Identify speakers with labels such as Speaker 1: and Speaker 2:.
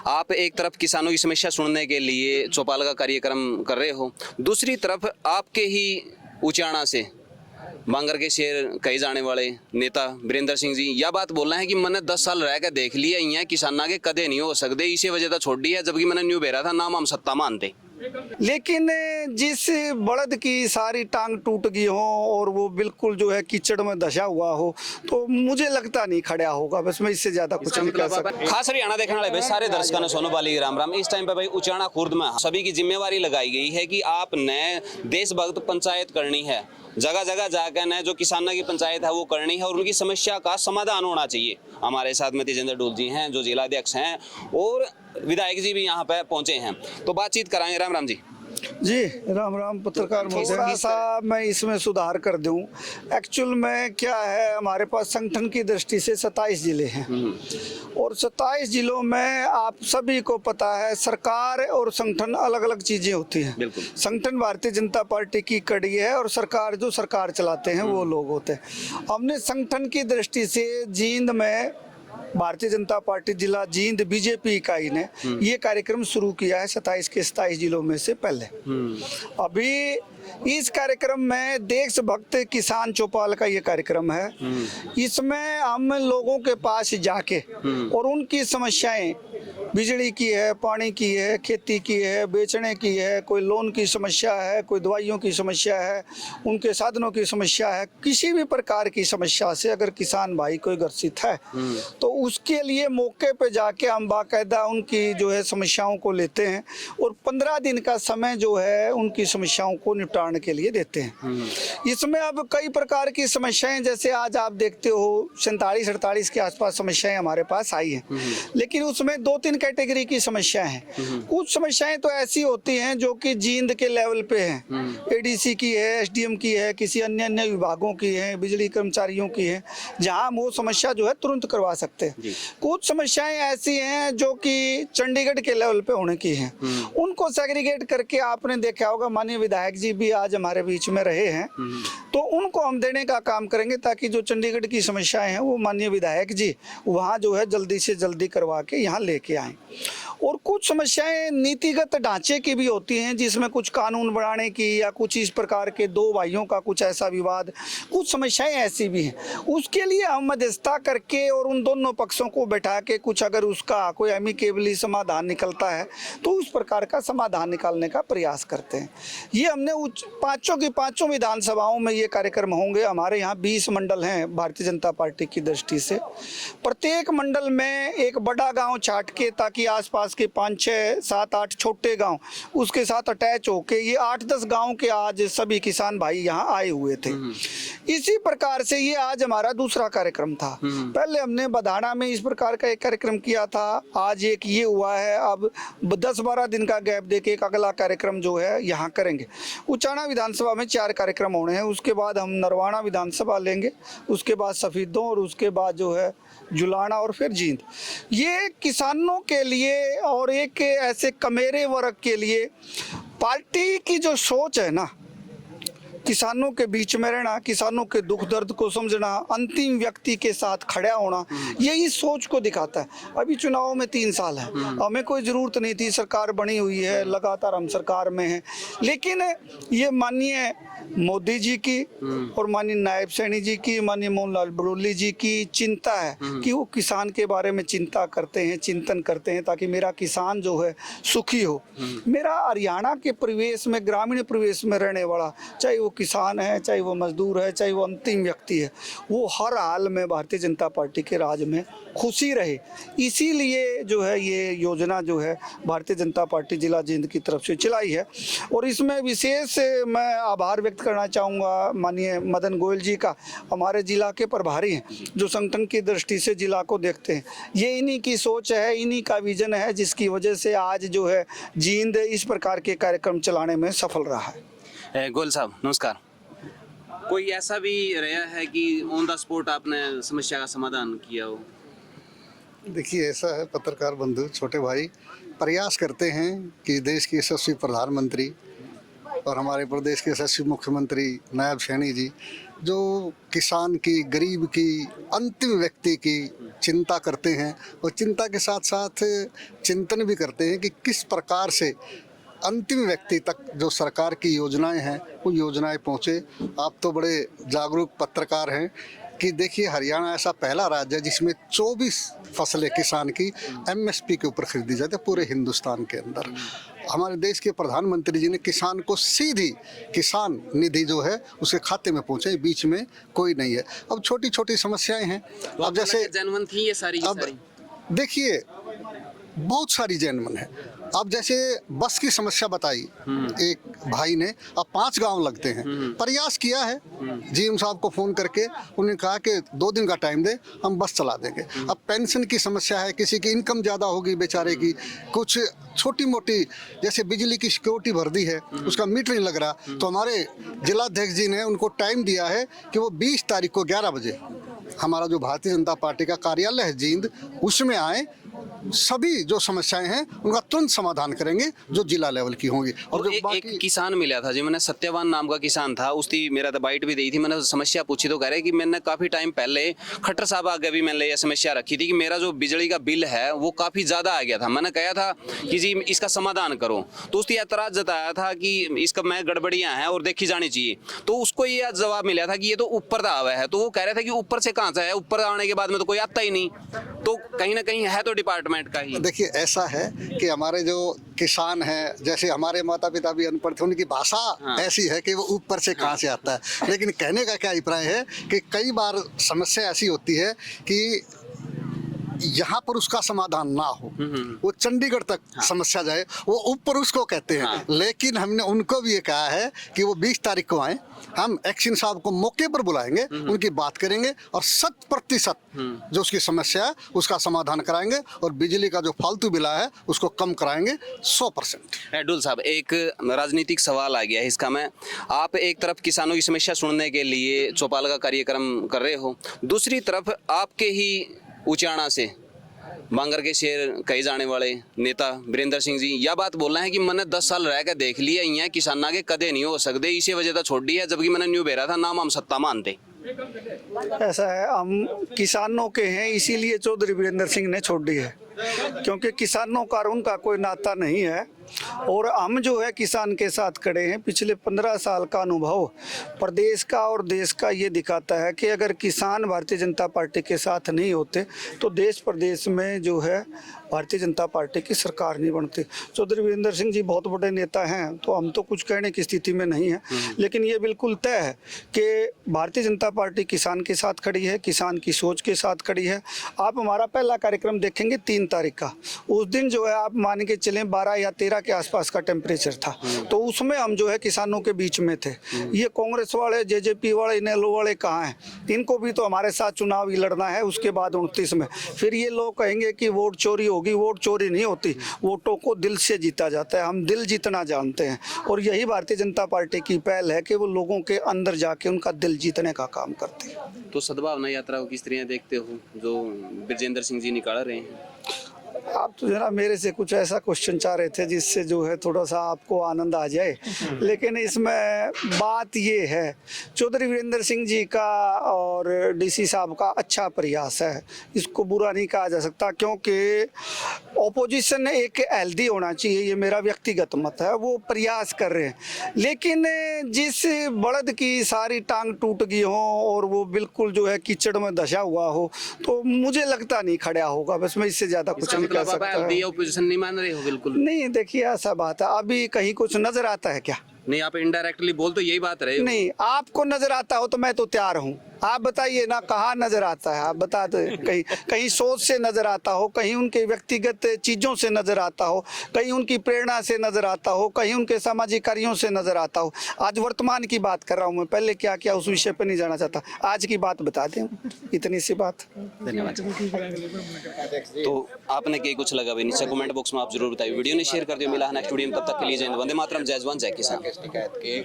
Speaker 1: आप एक तरफ किसानों की समस्या सुनने के लिए चौपाल का कार्यक्रम कर रहे हो, दूसरी तरफ आपके ही उचाना से बांगर के शेर कहे जाने वाले नेता वीरेंद्र सिंह जी यह बात बोल रहे हैं कि मैंने 10 साल रह कर देख लिया, यहाँ किसाना के कदे नहीं हो सकते, इसी वजह से छोड़ दी है, जबकि मैंने न्यू बेरा था नाम हम सत्ता मानते।
Speaker 2: लेकिन जिस बड़द की सारी टांग टूट गई हो और वो बिल्कुल जो है कीचड़ में धंसा हुआ हो, तो मुझे लगता नहीं खड़ा होगा। बस मैं इससे ज्यादा कुछ नहीं कह सकता।
Speaker 1: खास हरियाणा देखने वाले भाई सारे दर्शकों ने सोनू बाली राम राम। इस टाइम पे भाई उचाना खुर्द में सभी की जिम्मेवारी लगाई गई है कि आपने देशभक्त पंचायत करनी है, जगह जगह जाकर न जो किसानों की पंचायत है वो करनी है और उनकी समस्या का समाधान होना चाहिए। हमारे साथ में तेजेंद्र डोल जी हैं जो जिला अध्यक्ष हैं और विधायक जी भी यहाँ पे पहुंचे हैं, तो बातचीत कराएंगे। राम राम जी।
Speaker 2: जी राम राम पत्रकार महोदय। थोड़ा सा मैं इसमें सुधार कर दूं। एक्चुअल में क्या है, हमारे पास संगठन की दृष्टि से 27 जिले हैं और 27 जिलों में आप सभी को पता है सरकार और संगठन अलग अलग चीजें होती हैं। संगठन भारतीय जनता पार्टी की कड़ी है और सरकार जो सरकार चलाते हैं वो लोग होते हैं। हमने संगठन की दृष्टि से जींद में भारतीय जनता पार्टी जिला जींद बीजेपी इकाई ने ये कार्यक्रम शुरू किया है 27 के 27 जिलों में से पहले। अभी इस कार्यक्रम में देशभक्त किसान चौपाल का ये कार्यक्रम है। इसमें हम लोगों के पास जाके और उनकी समस्याएं, बिजली की है, पानी की है, खेती की है, बेचने की है, कोई लोन की समस्या है, कोई दवाइयों की समस्या है, उनके साधनों की समस्या है, किसी भी प्रकार की समस्या से अगर किसान भाई कोई ग्रसित है तो उसके लिए मौके पे जाके हम बाकायदा उनकी जो है समस्याओं को लेते हैं और 15 दिन का समय जो है उनकी समस्याओं को निपटाने के लिए देते हैं। इसमें अब कई प्रकार की समस्याएं, जैसे आज आप देखते हो 47-48 के आसपास समस्याएं हमारे पास आई हैं, लेकिन उसमें 2-3 कैटेगरी की समस्याएं हैं। कुछ समस्याएं तो ऐसी होती हैं जो कि जींद के लेवल पे हैं, एडीसी की है, एसडीएम की है, किसी अन्य विभागों की है, बिजली कर्मचारियों की है, जहां वो समस्या जो है तुरंत करवा सकते हैं। कुछ समस्याएं ऐसी हैं जो कि चंडीगढ़ के लेवल पे होने की हैं, उनको सेग्रीगेट करके आपने देखा होगा, माननीय विधायक जी भी आज हमारे बीच में रहे हैं, तो उनको हम देने का काम करेंगे ताकि जो चंडीगढ़ की समस्याएं हैं वो माननीय विधायक जी वहाँ जो है जल्दी से जल्दी करवा के यहाँ लेके आए। और कुछ समस्याएं नीतिगत ढांचे की भी होती हैं, जिसमें कुछ कानून बनाने की या कुछ इस प्रकार के दो भाइयों का कुछ ऐसा विवाद, कुछ समस्याएं ऐसी भी हैं। उसके लिए हम मध्यस्थता करके और उन दोनों पक्षों को बैठा के कुछ अगर उसका कोई एमिकेबली समाधान निकलता है तो उस प्रकार का समाधान निकालने का प्रयास करते हैं। ये हमने पाँचों की पाँचों विधानसभाओं में ये कार्यक्रम होंगे। हमारे यहाँ 20 मंडल हैं भारतीय जनता पार्टी की दृष्टि से। प्रत्येक मंडल में एक बड़ा गाँव छाट के, ताकि आसपास के 5, 6, 7, 8 छोटे गांव उसके साथ अटैच होके ये 8-10 गांव के आज सभी किसान भाई यहाँ आए हुए थे। इसी प्रकार से ये आज हमारा दूसरा कार्यक्रम था। पहले हमने बधाना में इस प्रकार का एक कार्यक्रम किया था, आज एक ये हुआ है। अब 10-12 दिन का गैप देके एक अगला कार्यक्रम जो है यहाँ करेंगे। उचाना विधानसभा में 4 कार्यक्रम होने हैं, उसके बाद हम नरवाना विधानसभा लेंगे, उसके बाद सफीदों और उसके बाद जो है जुलाना और फिर जींद। ये किसानों के लिए और एक ऐसे कमेरे वर्ग के लिए पार्टी की जो सोच है ना, किसानों के बीच में रहना, किसानों के दुख दर्द को समझना, अंतिम व्यक्ति के साथ खड़ा होना, यही सोच को दिखाता है। अभी चुनाव में 3 साल है, हमें कोई ज़रूरत नहीं थी, सरकार बनी हुई है, लगातार हम सरकार में हैं, लेकिन ये माननीय मोदी जी की और माननीय नायब सैनी जी की, माननीय मोहनलाल बड़ोली जी की चिंता है कि वो किसान के बारे में चिंता करते हैं, चिंतन करते हैं, ताकि मेरा किसान जो है सुखी हो। मेरा हरियाणा के परिवेश में, ग्रामीण परिवेश में रहने वाला, चाहे वो किसान है, चाहे वो मजदूर है, चाहे वो अंतिम व्यक्ति है, वो हर हाल में भारतीय जनता पार्टी के राज में खुशी रहे। इसीलिए जो है ये योजना जो है भारतीय जनता पार्टी जिला जींद की तरफ से चलाई है। और इसमें विशेष मैं आभार व्यक्त करना चाहूँगा माननीय मदन गोयल जी का, हमारे जिला के प्रभारी हैं, जो संगठन की दृष्टि से जिला को देखते हैं। ये इन्हीं की सोच है, इन्हीं का विजन है, जिसकी वजह से आज जो है जींद इस प्रकार के कार्यक्रम चलाने में सफल रहा है।
Speaker 1: गोयल साहब नमस्कार। कोई ऐसा भी रहा है कि ऑन द स्पॉट आपने समस्या का समाधान किया हो?
Speaker 3: देखिए, ऐसा है पत्रकार बंधु, छोटे भाई प्रयास करते हैं कि देश के यशस्वी प्रधानमंत्री और हमारे प्रदेश के सचिव मुख्यमंत्री नायब सैनी जी, जो किसान की, गरीब की, अंतिम व्यक्ति की चिंता करते हैं और चिंता के साथ साथ चिंतन भी करते हैं कि किस प्रकार से अंतिम व्यक्ति तक जो सरकार की योजनाएं हैं वो योजनाएं पहुंचे। आप तो बड़े जागरूक पत्रकार हैं कि देखिए, हरियाणा ऐसा पहला राज्य है जिसमें 24 फसलें किसान की एमएसपी के ऊपर खरीदी जाती है पूरे हिंदुस्तान के अंदर। हमारे देश के प्रधानमंत्री जी ने किसान को सीधी किसान निधि जो है उसके खाते में पहुंचे, बीच में कोई नहीं है। अब छोटी छोटी समस्याएं हैं। अब जैसे
Speaker 1: जनमन थी ये सारी की
Speaker 3: अब
Speaker 1: सारी।
Speaker 3: देखिए, बहुत सारी जेनवन है। अब जैसे बस की समस्या बताई एक भाई ने, अब 5 गांव लगते हैं, प्रयास किया है जीएम साहब को फोन करके, उन्होंने कहा कि 2 दिन का टाइम दे, हम बस चला देंगे। अब पेंशन की समस्या है, किसी की इनकम ज़्यादा होगी बेचारे की, कुछ छोटी मोटी जैसे बिजली की सिक्योरिटी भर दी है, उसका मीटर नहीं लग रहा, तो हमारे जिलाध्यक्ष जी ने उनको टाइम दिया है कि वो 20 तारीख को 11 बजे हमारा जो भारतीय जनता पार्टी का कार्यालय है जींद, उसमें आए, सभी जो समस्याएं हैं उनका तुरंत समाधान करेंगे जो जिला लेवल की होंगी। और जो
Speaker 1: एक किसान मिला था जी, मैंने सत्यवान नाम का किसान था, उसकी मेरा तो बाइट भी दी थी, मैंने समस्या पूछी तो कह रहे कि मैंने काफी टाइम पहले खट्टर साहब आगे भी मैंने ये समस्या रखी थी कि मेरा जो बिजली का बिल है वो काफी ज्यादा आ गया था। मैंने कहा था कि जी इसका समाधान करो, तो उसने ऐतराज जताया था कि इसका मैं गड़बड़ियां हैं और देखी जानी चाहिए। तो उसको ये जवाब मिला था कि ये तो ऊपर का आवा है, तो वो कह रहे थे कि ऊपर से कहाँ से है, ऊपर आने के बाद में तो कोई आता ही नहीं, तो कहीं ना कहीं है तो डिपार्टमेंट का ही।
Speaker 3: देखिए, ऐसा है कि हमारे जो किसान हैं, जैसे हमारे माता पिता भी अनपढ़ थे, उनकी भाषा ऐसी है कि वो ऊपर से कहाँ से आता है। लेकिन कहने का क्या अभिप्राय है कि कई बार समस्या ऐसी होती है कि यहाँ पर उसका समाधान ना हो, वो चंडीगढ़ तक समस्या जाए, वो ऊपर उसको कहते हैं। लेकिन हमने उनको भी ये कहा है कि वो 20 तारीख को आए, हम एक्शन साहब को मौके पर बुलाएंगे, उनकी बात करेंगे और 100% जो उसकी समस्या है उसका समाधान कराएंगे और बिजली का जो फालतू बिल है उसको कम कराएंगे 100%।
Speaker 1: डुल साहब, एक राजनीतिक सवाल आ गया है इसका। मैं आप एक तरफ किसानों की समस्या सुनने के लिए चौपाल का कार्यक्रम कर रहे हो, दूसरी तरफ आपके ही उचाणा से बांगर के शेर कहे जाने वाले नेता वीरेंद्र सिंह जी यह बात बोल रहे हैं कि मैंने 10 साल रह कर देख लिया, यहाँ किसाना के कदे नहीं हो सकते, इसी वजह से छोड़ दी है, जबकि मैंने न्यू बेरा था नाम हम सत्ता मानते।
Speaker 2: ऐसा है, हम किसानों के हैं इसीलिए चौधरी वीरेंद्र सिंह ने छोड़ दी है, क्योंकि किसानों का और उनका कोई नाता नहीं है। और हम जो है किसान के साथ खड़े हैं। पिछले 15 साल का अनुभव प्रदेश का और देश का ये दिखाता है कि अगर किसान भारतीय जनता पार्टी के साथ नहीं होते तो देश प्रदेश में जो है भारतीय जनता पार्टी की सरकार नहीं बनती। चौधरी वीरेंद्र सिंह जी बहुत बड़े नेता हैं, तो हम तो कुछ कहने की स्थिति में नहीं है, लेकिन ये बिल्कुल तय है कि भारतीय जनता पार्टी किसान के साथ खड़ी है, किसान की सोच के साथ खड़ी है। आप हमारा पहला कार्यक्रम देखेंगे 3 तारीख का, उस दिन जो है आप मान के चलें 12 या 13 के आसपास का टेम्परेचर था, तो उसमें हम जो है किसानों के बीच में थे। ये कांग्रेस वाले, जेजेपी वाले, इनेलो वाले कहाँ हैं? इनको भी तो हमारे साथ चुनाव ही लड़ना है उसके बाद 29 में। फिर ये लोग कहेंगे कि वोट चोरी होगी, वोट चोरी नहीं होती, वोटों को दिल से जीता जाता है, हम दिल जीतना जानते हैं। और यही भारतीय जनता पार्टी की पहल है कि वो लोगों के अंदर जाके उनका दिल जीतने का काम करती है।
Speaker 1: तो सद्भावना यात्रा को किस तरह देखते हो जो विजेंद्र सिंह जी निकाल रहे हैं?
Speaker 2: आप तो जरा मेरे से कुछ ऐसा क्वेश्चन चाह रहे थे जिससे जो है थोड़ा सा आपको आनंद आ जाए, लेकिन इसमें बात ये है चौधरी वीरेंद्र सिंह जी का और डीसी साहब का अच्छा प्रयास है, इसको बुरा नहीं कहा जा सकता, क्योंकि ऑपोजिशन एक हेल्दी होना चाहिए, ये मेरा व्यक्तिगत मत है। वो प्रयास कर रहे हैं, लेकिन जिस बड़द की सारी टांग टूट गई हो और वो बिल्कुल जो है कीचड़ में धंसा हुआ हो, तो मुझे लगता नहीं खड़ा होगा। बस मैं इससे ज्यादा कुछ नहीं कह सकता।
Speaker 1: ऑपोजिशन नहीं मान रहे हो? बिल्कुल
Speaker 2: नहीं, देखिए ऐसा बात है, अभी कहीं कुछ नजर आता है क्या?
Speaker 1: नहीं, आप इनडायरेक्टली बोल तो यही बात रहे हो।
Speaker 2: नहीं, आपको नजर आता हो तो मैं तो तैयार हूँ। आप बताइए ना, कहाँ नजर आता है? आप बता दो, कहीं कहीं सोच से नजर आता हो, कहीं उनके व्यक्तिगत चीजों से नजर आता हो, कहीं उनकी प्रेरणा से नजर आता हो, कहीं उनके सामाजिक कार्यों से नजर आता हो। आज वर्तमान की बात कर रहा हूँ मैं, पहले क्या किया उस विषय पर नहीं जाना चाहता, आज की बात बता दें, इतनी सी बात।
Speaker 1: धन्यवाद। तो आपने क्या कुछ लगा भाई नीचे कमेंट बॉक्स में आप जरूर बताइए, वीडियो ने शेयर कर दियो। मिला है नेक्स्ट वीडियो में, तब तक के लिए जय हिंद, वंदे मातरम, जय जवान जय किसान।